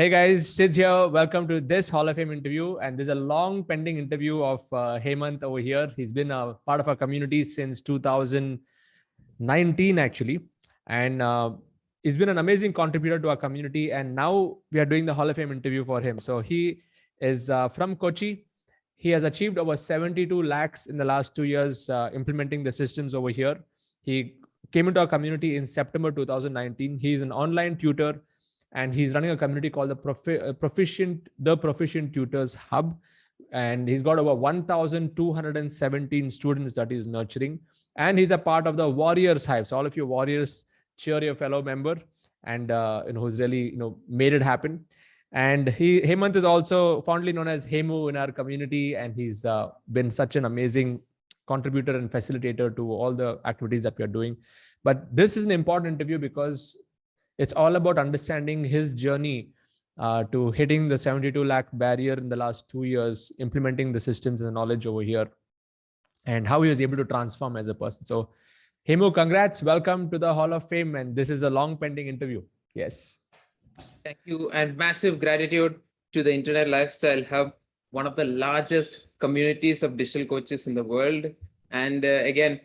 Hey guys, Sid's here. Welcome to this Hall of Fame interview. And there's a long pending interview of Hemanth over here. He's been a part of our community since 2019, actually. And he's been an amazing contributor to our community. And now we are doing the Hall of Fame interview for him. So he is from Kochi. He has achieved over 72 lakhs in the last 2 years implementing the systems over here. He came into our community in September 2019. He's an online tutor and he's running a community called the Proficient Tutors Hub. And he's got over 1,217 students that he's nurturing. And he's a part of the Warriors Hive. So all of you warriors, cheer your fellow member and who's really made it happen. And Hemanth is also fondly known as Hemu in our community, and he's been such an amazing contributor and facilitator to all the activities that we are doing. But this is an important interview because it's all about understanding his journey to hitting the 72 lakh barrier in the last 2 years, implementing the systems and the knowledge over here, and how he was able to transform as a person. So, Hemu, congrats. Welcome to the Hall of Fame. And this is a long pending interview. Yes. Thank you. And massive gratitude to the Internet Lifestyle Hub, one of the largest communities of digital coaches in the world. And again,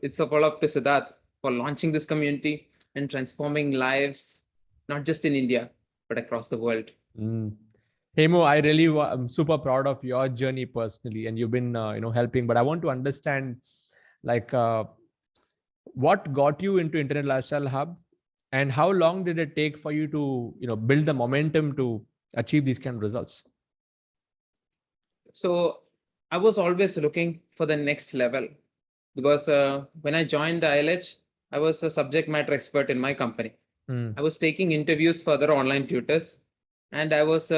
it's a follow-up to Siddharth for launching this community and transforming lives, not just in India, but across the world. Hemu, I'm super proud of your journey personally, and you've been, helping. But I want to understand, what got you into Internet Lifestyle Hub, and how long did it take for you to, build the momentum to achieve these kind of results? So I was always looking for the next level because when I joined the ILH, I was a subject matter expert in my company. I was taking interviews for other online tutors, and I was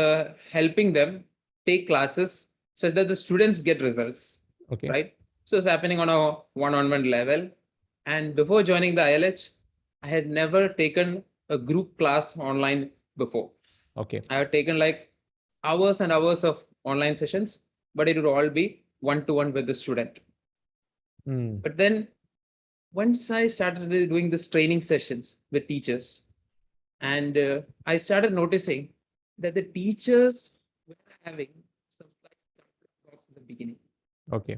helping them take classes such that the students get results. Okay. Right. So it's happening on a one-on-one level. And before joining the ILH, I had never taken a group class online before. Okay. I had taken like hours and hours of online sessions, but it would all be one-to-one with the student. But then once I started doing this training sessions with teachers, and I started noticing that the teachers were having some slight blocks in the beginning. Okay.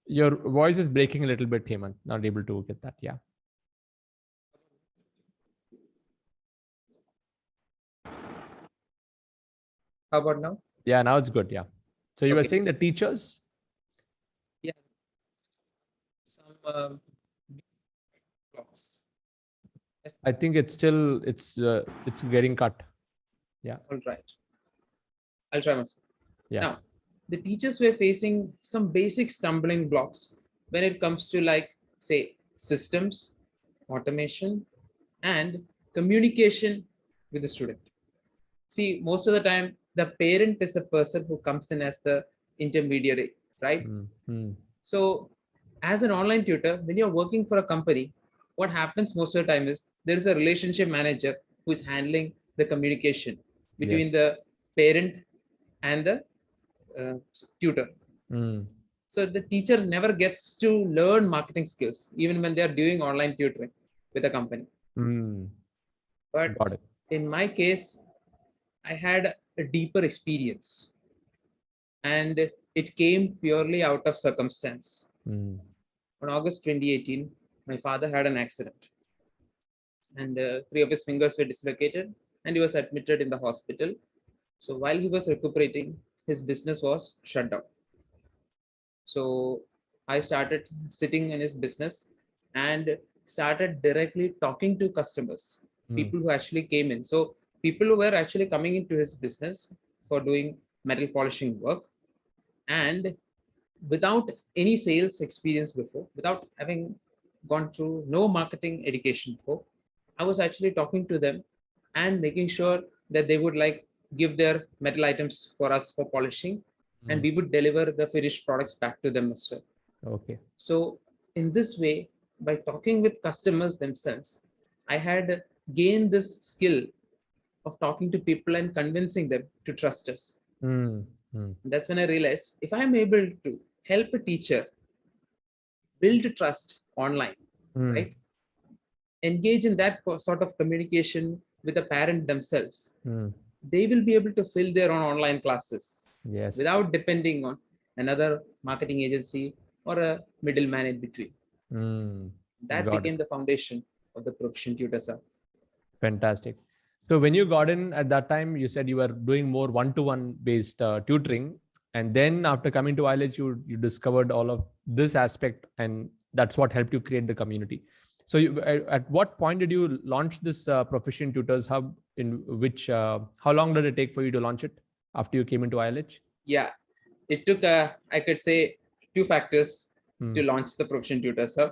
Your voice is breaking a little bit, Hemanth. Not able to get that. Yeah. How about now? Yeah, now it's good. Yeah. So you were saying the teachers? Yeah. Some blocks. I think it's still, it's getting cut. Yeah. All right. I'll try myself. Yeah. Now, the teachers were facing some basic stumbling blocks when it comes to, like, say, systems, automation, and communication with the student. See, most of the time, the parent is the person who comes in as the intermediary, right? So as an online tutor, when you're working for a company, what happens most of the time is there is a relationship manager who is handling the communication between the parent and the tutor. So the teacher never gets to learn marketing skills, even when they're doing online tutoring with a company. But in my case, I had a deeper experience, and it came purely out of circumstance. On August 2018, my father had an accident, and 3 of his fingers were dislocated, and he was admitted in the hospital. So while he was recuperating, his business was shut down. So I started sitting in his business and started directly talking to customers, people who actually came in. So people who were actually coming into his business for doing metal polishing work, and without any sales experience before, without having gone through no marketing education before, I was actually talking to them and making sure that they would like give their metal items for us for polishing, and we would deliver the finished products back to them as well. Okay. So in this way, by talking with customers themselves, I had gained this skill of talking to people and convincing them to trust us. That's when I realized if I'm able to help a teacher build trust online, right? Engage in that sort of communication with the parent themselves, Mm. they will be able to fill their own online classes Yes. without depending on another marketing agency or a middleman in between. Mm. That Got it. became the foundation of the Proficient Tutors Hub. Fantastic. So when you got in at that time, you said you were doing more one-to-one based tutoring, and then after coming to ILH, you discovered all of this aspect, and that's what helped you create the community. So at what point did you launch this Proficient Tutors Hub? In which how long did it take for you to launch it after you came into ILH? Yeah, it took, I could say, two factors Hmm. to launch the Proficient Tutors Hub.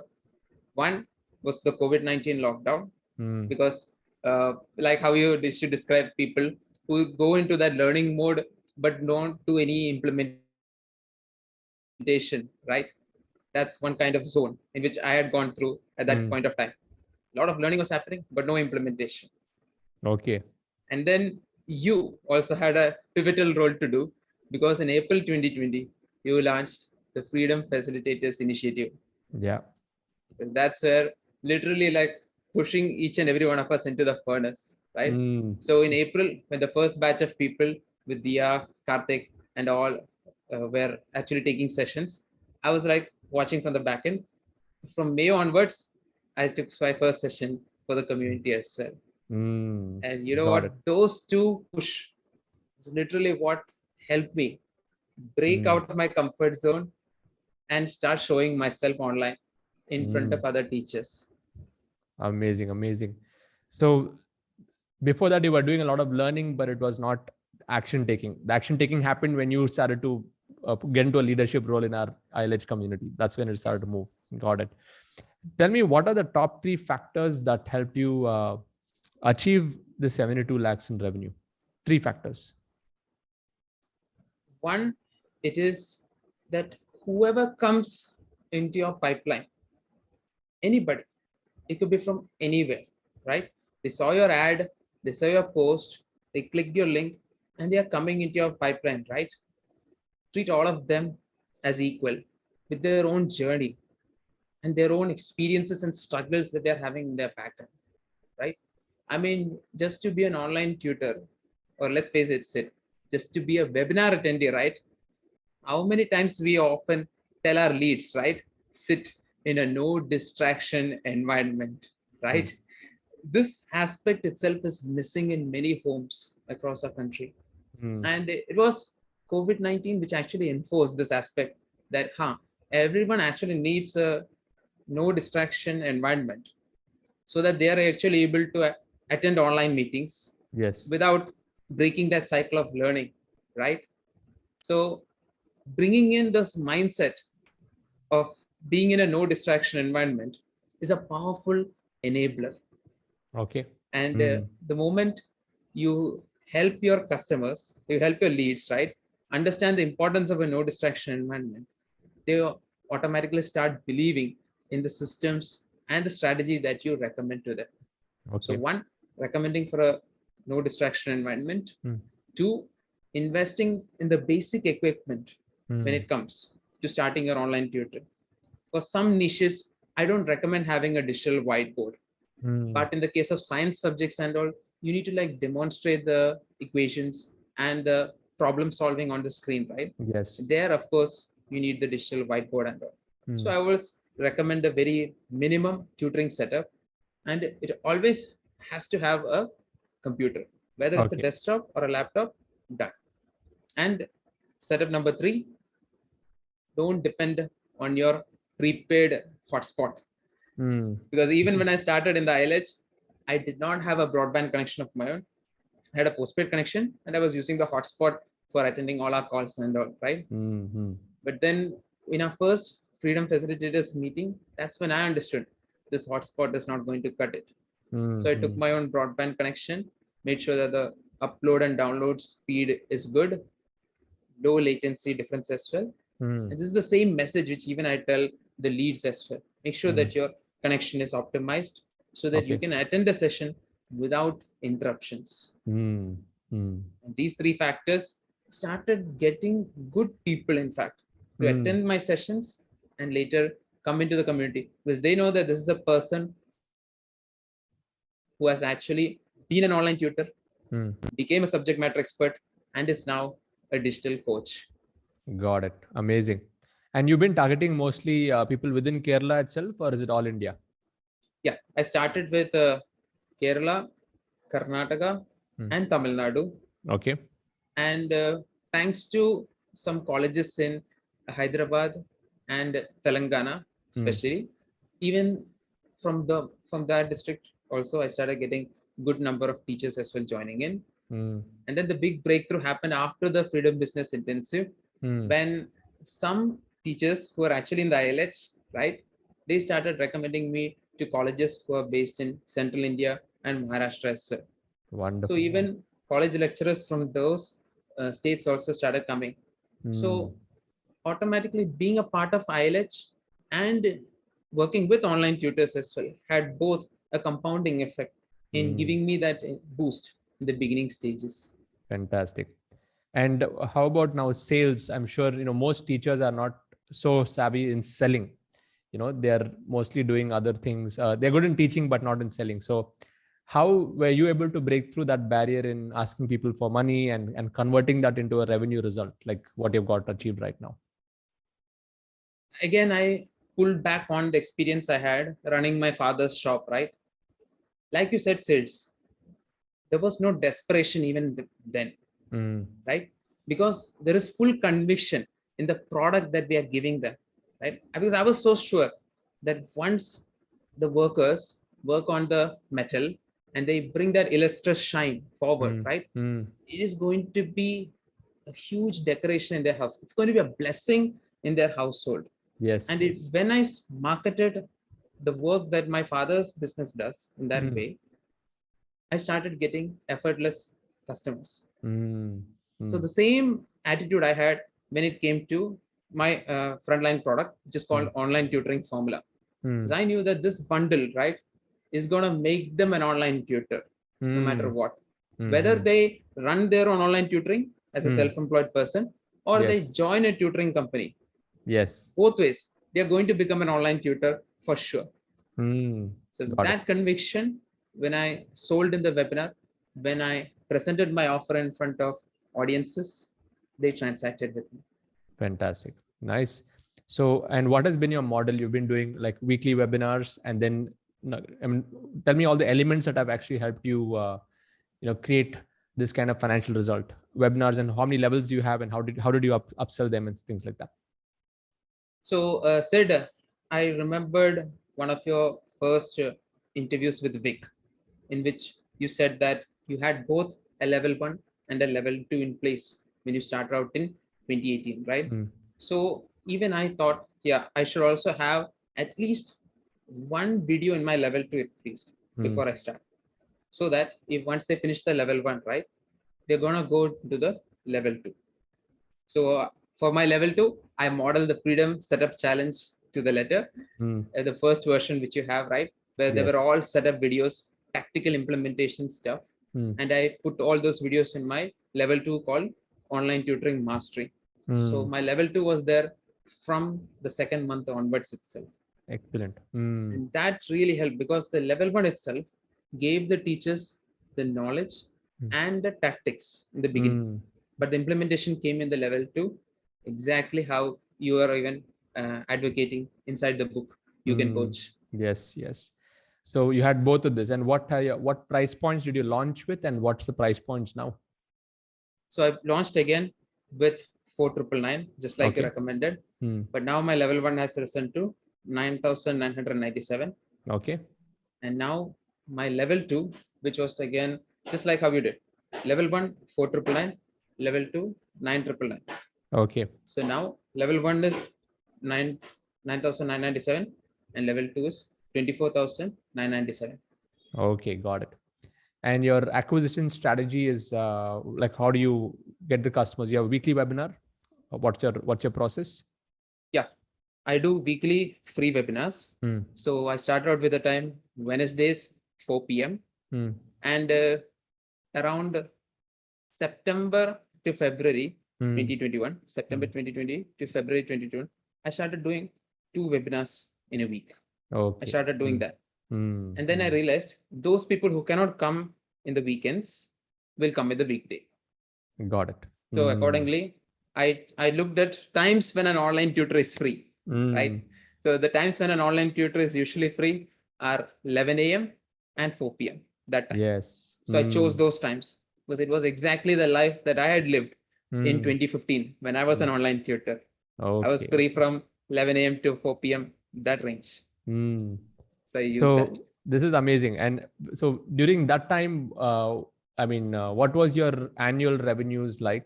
One was the COVID-19 lockdown, Hmm. because like how you should describe people who go into that learning mode but don't do any implementation, right? That's one kind of zone in which I had gone through at that point of time. Hmm. A lot of learning was happening but no implementation. Okay. And then you also had a pivotal role to do, because in April 2020 you launched the Freedom Facilitators Initiative, Yeah. because that's where literally like pushing each and every one of us into the furnace, right? Hmm. So in April, when the first batch of people with Dia, Karthik, and all were actually taking sessions, I was like watching from the back end. From May onwards, I took my first session for the community as well. Hmm. And you know Got it. what? Those two push is literally what helped me break Hmm. out of my comfort zone and start showing myself online in front Hmm. of other teachers. Amazing, amazing. So before that, you were doing a lot of learning, but it was not action taking. The action taking happened when you started to get into a leadership role in our ILH community. That's when it started to move. Yes. Got it. Tell me, what are the top three factors that helped you achieve the 72 lakhs in revenue? Three factors. One, it is that whoever comes into your pipeline, anybody, it could be from anywhere, right? They saw your ad, they saw your post, they clicked your link, and they are coming into your pipeline, right? Treat all of them as equal with their own journey and their own experiences and struggles that they're having in their pattern, right? I mean, just to be an online tutor, or let's face it, just to be a webinar attendee, right? How many times we often tell our leads, right? Sit in a no distraction environment, Hmm. right? This aspect itself is missing in many homes across our country. Hmm. And it was COVID-19 which actually enforced this aspect that everyone actually needs a no distraction environment, so that they are actually able to attend online meetings Yes. without breaking that cycle of learning, right? So bringing in this mindset of being in a no distraction environment is a powerful enabler. Okay. And Hmm. the moment you help your customers, you help your leads, right, understand the importance of a no distraction environment, they automatically start believing in the systems and the strategy that you recommend to them. So Okay. one, recommending for a no distraction environment. Hmm. Two, investing in the basic equipment when Hmm. it comes to starting your online tutoring. For some niches, I don't recommend having a digital whiteboard. Hmm. But in the case of science subjects and all, you need to like demonstrate the equations and the problem solving on the screen, right? Yes. There, of course, you need the digital whiteboard and all. So Hmm. I always recommend a very minimum tutoring setup, and it always has to have a computer, whether it's a Okay. desktop or a laptop, done. And setup number three, don't depend on your prepaid hotspot. Hmm. Because even when I started in the ILH, I did not have a broadband connection of my own. I had a postpaid connection and I was using the hotspot for attending all our calls and all, right? Hmm. Hmm. But then in our first Freedom Facilitators meeting, that's when I understood this hotspot is not going to cut it. Hmm. So I took Hmm. my own broadband connection, made sure that the upload and download speed is good, low latency difference as well. Hmm. And this is the same message which even I tell the leads as well. Make sure Hmm. that your connection is optimized so that you Okay. can attend a session without interruptions. Hmm. Hmm. And these three factors started getting good people, in fact, to Hmm. attend my sessions and later come into the community, because they know that this is the person who has actually done the hard work been an online tutor, Hmm. became a subject matter expert, and is now a digital coach. Got it. Amazing. And you've been targeting mostly people within Kerala itself, or is it all India? Yeah, I started with Kerala, Karnataka, Hmm. and Tamil Nadu. Okay. And thanks to some colleges in Hyderabad and Telangana, Hmm. especially, even from that district also, I started getting good number of teachers as well joining in. Hmm. And then the big breakthrough happened after the Freedom Business Intensive, Hmm. when some teachers who are actually in the ILH, right, they started recommending me to colleges who are based in Central India and Maharashtra as well. So Wonderful. even college lecturers from those states also started coming. Hmm. So automatically being a part of ILH and working with online tutors as well had both a compounding effect in Hmm. giving me that boost in the beginning stages. Fantastic. And how about now sales? I'm sure most teachers are not so savvy in selling. They're mostly doing other things. They're good in teaching, but not in selling. So, how were you able to break through that barrier in asking people for money and converting that into a revenue result, like what you've got achieved right now? Again, I pulled back on the experience I had running my father's shop, right? Like you said, Sids, there was no desperation even then, Mm. right? Because there is full conviction in the product that we are giving them, right? Because I was so sure that once the workers work on the metal and they bring that illustrious shine forward, Mm. right? Mm. It is going to be a huge decoration in their house. It's going to be a blessing in their household. Yes. And Yes. when I marketed the work that my father's business does in that Mm. way, I started getting effortless customers. Mm. So Mm. the same attitude I had when it came to my frontline product, which is called Mm. online tutoring formula, because Mm. I knew that this bundle, right, is going to make them an online tutor, no matter Mm. what. Whether Mm. they run their own online tutoring as a Mm. self-employed person or they Yes. join a tutoring company, Yes. both ways, they are going to become an online tutor for sure. Mm. So Got it. that conviction, when I sold in the webinar, when I presented my offer in front of audiences, they transacted with me. Fantastic. Nice. So, and what has been your model? You've been doing like weekly webinars, and then, I mean, tell me all the elements that have actually helped you, create this kind of financial result. Webinars, and how many levels do you have, and how did you upsell them and things like that? So, Sid, I remembered one of your first interviews with Vic, in which you said that you had both a level 1 and a level 2 in place when you started out in 2018, right? Mm. So even I thought, yeah, I should also have at least one video in my level 2 at least Mm. before I start. So that if once they finish the level 1, right, they're gonna go to the level 2. So for my level 2, I model the Freedom Setup Challenge to the letter, Mm. the first version which you have, right, where they were Yes. all setup videos, tactical implementation stuff, Mm. and I put all those videos in my level 2 called Online Tutoring Mastery. So Mm. my level 2 was there from the second month onwards itself. Excellent. Mm. And that really helped because the level 1 itself gave the teachers the knowledge Mm. and the tactics in the beginning. Mm. But the implementation came in the level 2, exactly how you are even advocating inside the book. You can Mm. coach. Yes. Yes. So you had both of this, and what price points did you launch with, and what's the price points now? So I launched again with 4,999, just like you Okay. recommended. Mm. But now my level 1 has risen to 9,997. Okay. And now my level 2, which was again just like how you did, level 1 4,999, level 2 9,999. Okay. So now level 1 is 9,997 and level 2 is 24,997. Okay. Got it. And your acquisition strategy is like, how do you get the customers? You have a weekly webinar. What's your process? Yeah, I do weekly free webinars. Mm. So I started out with the time Wednesdays 4 p.m. Mm. and around September to February Mm. 2021, September Mm. 2020 to February 2021, I started doing 2 webinars in a week. I Okay. started doing Mm. that. Mm. And then I Mm. realized those people who cannot come in the weekends will come with the weekday. Got it. So accordingly, I looked at times when an online tutor is free, right? So the times when an online tutor is usually free are 11 a.m. and 4 p.m. that time. Yes. So I chose those times because it was exactly the life that I had lived in 2015 when I was an online tutor. I was Okay. free from 11 a.m. to 4 p.m. that range. So I used that. So this is amazing. And so during that time, what was your annual revenues like?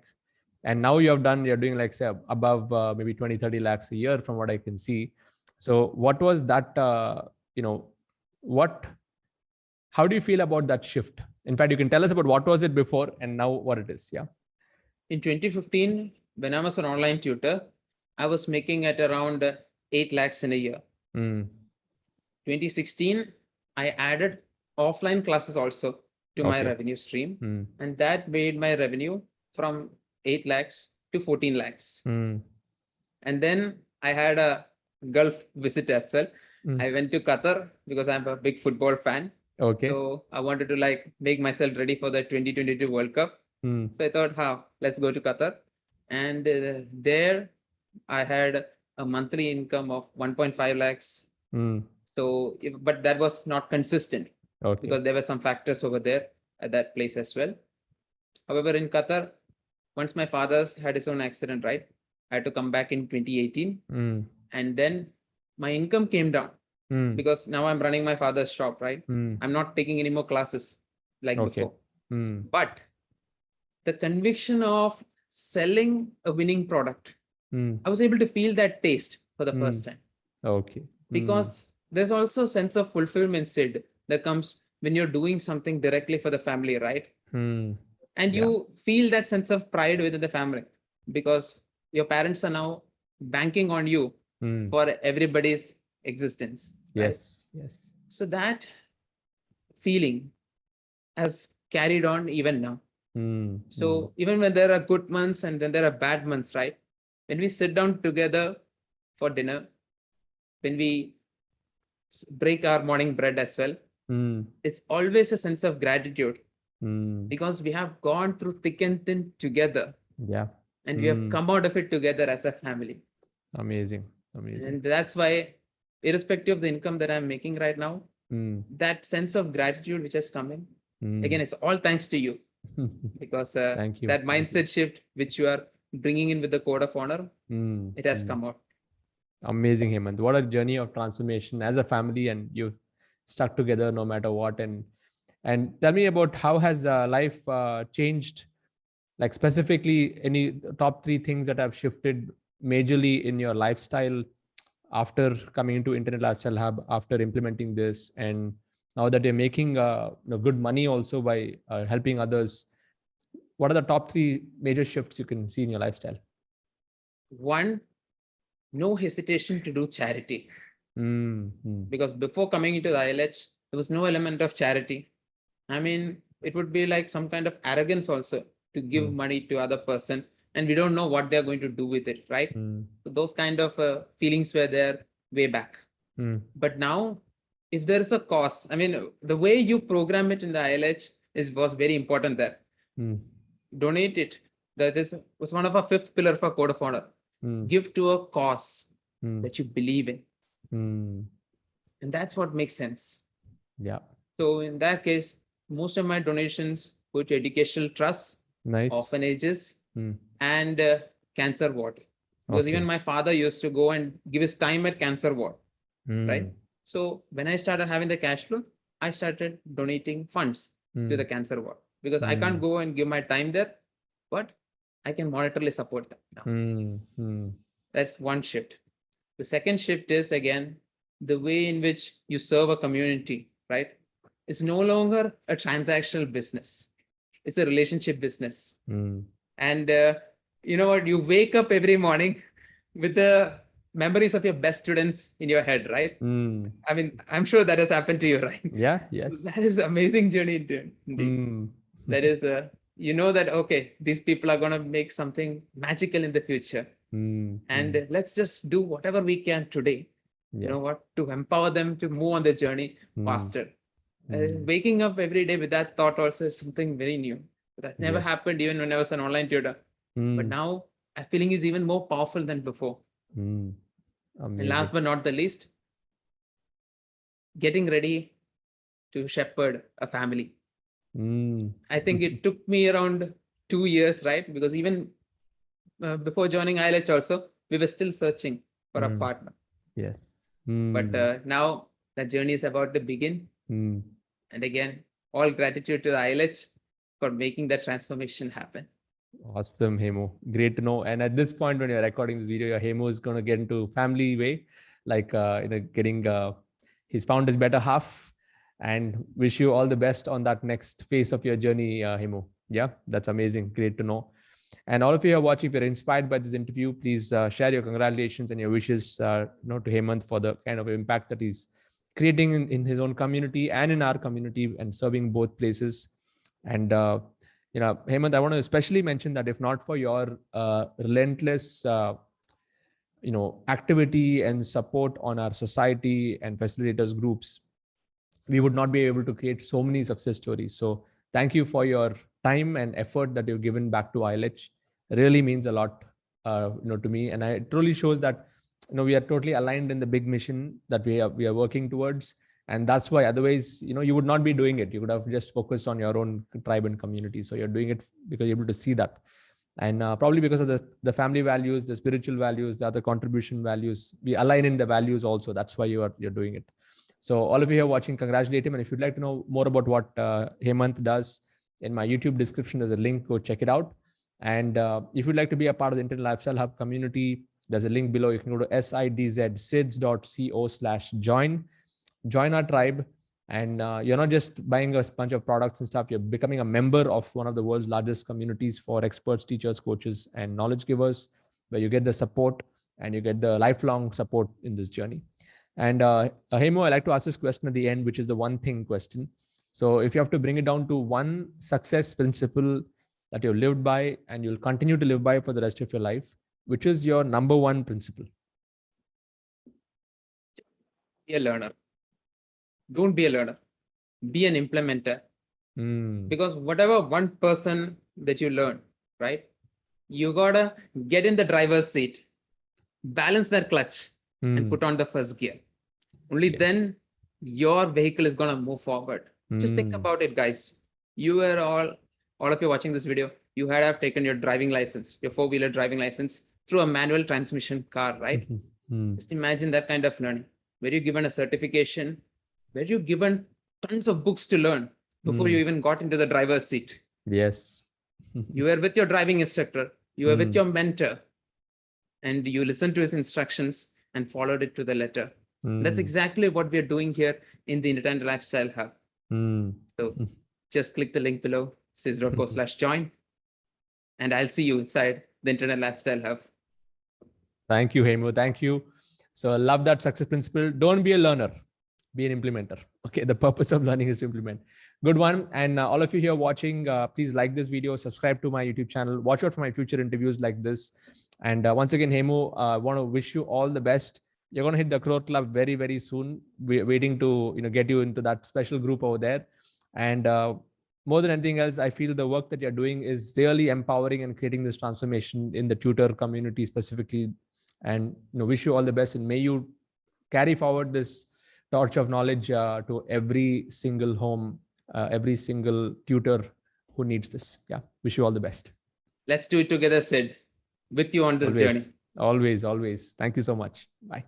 And now you're doing like say above maybe 20, 30 lakhs a year from what I can see. So what was that, how do you feel about that shift? In fact, you can tell us about what was it before and now what it is. Yeah. In 2015, when I was an online tutor, I was making at around 8 lakhs in a year. 2016, I added offline classes also to my revenue stream, and that made my revenue from 8 lakhs to 14 lakhs. And then I had a Gulf visit as well. I went to Qatar because I'm a big football fan. Okay. So I wanted to like make myself ready for the 2022 World Cup. So I thought, let's go to Qatar. And there I had a monthly income of 1.5 lakhs. So, but that was not consistent because there were some factors over there at that place as well. However, in Qatar, once my father's had his own accident, right? I had to come back in 2018. And then my income came down because now I'm running my father's shop, right? I'm not taking any more classes like before. But the conviction of selling a winning product, I was able to feel that taste for the first time. Okay. Because there's also a sense of fulfillment, Sid, that comes when you're doing something directly for the family, right? And you feel that sense of pride within the family because your parents are now banking on you for everybody's existence. Right? Yes. So that feeling has carried on even now. So even when there are good months and then there are bad months, right? When we sit down together for dinner, when we break our morning bread as well, it's always a sense of gratitude because we have gone through thick and thin together. Yeah. And we have come out of it together as a family. Amazing. And that's why, irrespective of the income that I'm making right now, that sense of gratitude which has come in, again, it's all thanks to you because Thank you. that mindset shift which you are bringing in with the code of honor, it has come out. Amazing, Hemanth. What a journey of transformation as a family, and you've stuck together no matter what. And tell me about how has life changed, like specifically any top 3 things that have shifted majorly in your lifestyle after coming into Internet Lifestyle Hub, after implementing this, and now that you're making good money also by helping others. What are the top 3 major shifts you can see in your lifestyle? One, no hesitation to do charity. Because before coming into the ILH, there was no element of charity. I mean, it would be like some kind of arrogance also to give money to other person, and we don't know what they're going to do with it, right? So those kind of feelings were there way back. But now, if there is a cause, I mean, the way you program it in the ILH was very important there. Donate it. That was one of our 5th pillar for Code of Honor. Give to a cause that you believe in. And that's what makes sense. Yeah. So in that case, most of my donations go to educational trusts, orphanages, and cancer ward. Because even my father used to go and give his time at cancer ward, right? So when I started having the cash flow, I started donating funds to the cancer ward because I can't go and give my time there, but I can monetarily support them now. That's one shift. The second shift is again the way in which you serve a community, right? It's no longer a transactional business. It's a relationship business. And you know what? You wake up every morning with the memories of your best students in your head, right? I mean, I'm sure that has happened to you, right? Yeah. Yes. So that is an amazing journey indeed. That is, you know that, okay, these people are going to make something magical in the future. And let's just do whatever we can today, you know what, to empower them to move on their journey faster. Waking up every day with that thought also is something very new. That never Yes. happened even when I was an online tutor. But now that feeling is even more powerful than before. And last Amazing. but not the least, getting ready to shepherd a family. I think it took me around 2 years, right? Because even before joining ILH also, we were still searching for a partner. Yes. But now the journey is about to begin. And again, all gratitude to the ILH for making that transformation happen. Awesome, Hemo. Great to know. And at this point, when you're recording this video, your Hemo is going to get into family way, like getting he's found his better half, and wish you all the best on that next phase of your journey, Hemo. Yeah, that's amazing. Great to know. And all of you who are watching, if you're inspired by this interview, please share your congratulations and your wishes to Hemanth for the kind of impact that he's creating in his own community and in our community and serving both places. And Hemanth, I want to especially mention that if not for your relentless activity and support on our society and facilitators groups, we would not be able to create so many success stories. So thank you for your time and effort that you've given back to ILH. It really means a lot to me, and it truly shows that we are totally aligned in the big mission that we are working towards. And that's why otherwise you would not be doing it. You could have just focused on your own tribe and community. So you're doing it because you're able to see that, and probably because of the family values, the spiritual values, the other contribution values, we align in the values also. That's why you're doing it. So all of you who are watching, congratulate him. And if you'd like to know more about what Hemanth does, in my YouTube description there's a link. Go check it out. And if you'd like to be a part of the Internet Lifestyle Hub community, there's a link below. You can go to sidzsids.co/join. Join our tribe. And you're not just buying a bunch of products and stuff. You're becoming a member of one of the world's largest communities for experts, teachers, coaches, and knowledge givers, where you get the support and you get the lifelong support in this journey. And Hemo, I like to ask this question at the end, which is the one thing question. So if you have to bring it down to one success principle that you've lived by and you'll continue to live by for the rest of your life, which is your number one principle? Be a learner. Don't be a learner. Be an implementer. Because whatever one person that you learn, right? You gotta get in the driver's seat, balance that clutch, and put on the first gear. Only then your vehicle is gonna move forward. Just think about it, guys. You are all of you watching this video, you had have taken your driving license, your four-wheeler driving license through a manual transmission car, right? Just imagine that kind of learning, where you're given a certification, where you're given tons of books to learn before you even got into the driver's seat. Yes. You were with your driving instructor, you were with your mentor, and you listened to his instructions and followed it to the letter. That's exactly what we're doing here in the Internet Lifestyle Hub. So just click the link below, sids.co/join, and I'll see you inside the Internet Lifestyle Hub. Thank you, Hemo. Thank you. So I love that success principle. Don't be a learner, be an implementer. Okay, the purpose of learning is to implement. Good one. And all of you here watching, please like this video, subscribe to my YouTube channel, watch out for my future interviews like this. And once again, Hemo, I want to wish you all the best. You're going to hit the Crore Club very, very soon. We're waiting to get you into that special group over there. And more than anything else, I feel the work that you're doing is really empowering and creating this transformation in the tutor community specifically. And wish you all the best, and may you carry forward this torch of knowledge to every single home, every single tutor who needs this. Yeah, wish you all the best. Let's do it together, Sid. With you on this journey. Always, always. Thank you so much. Bye.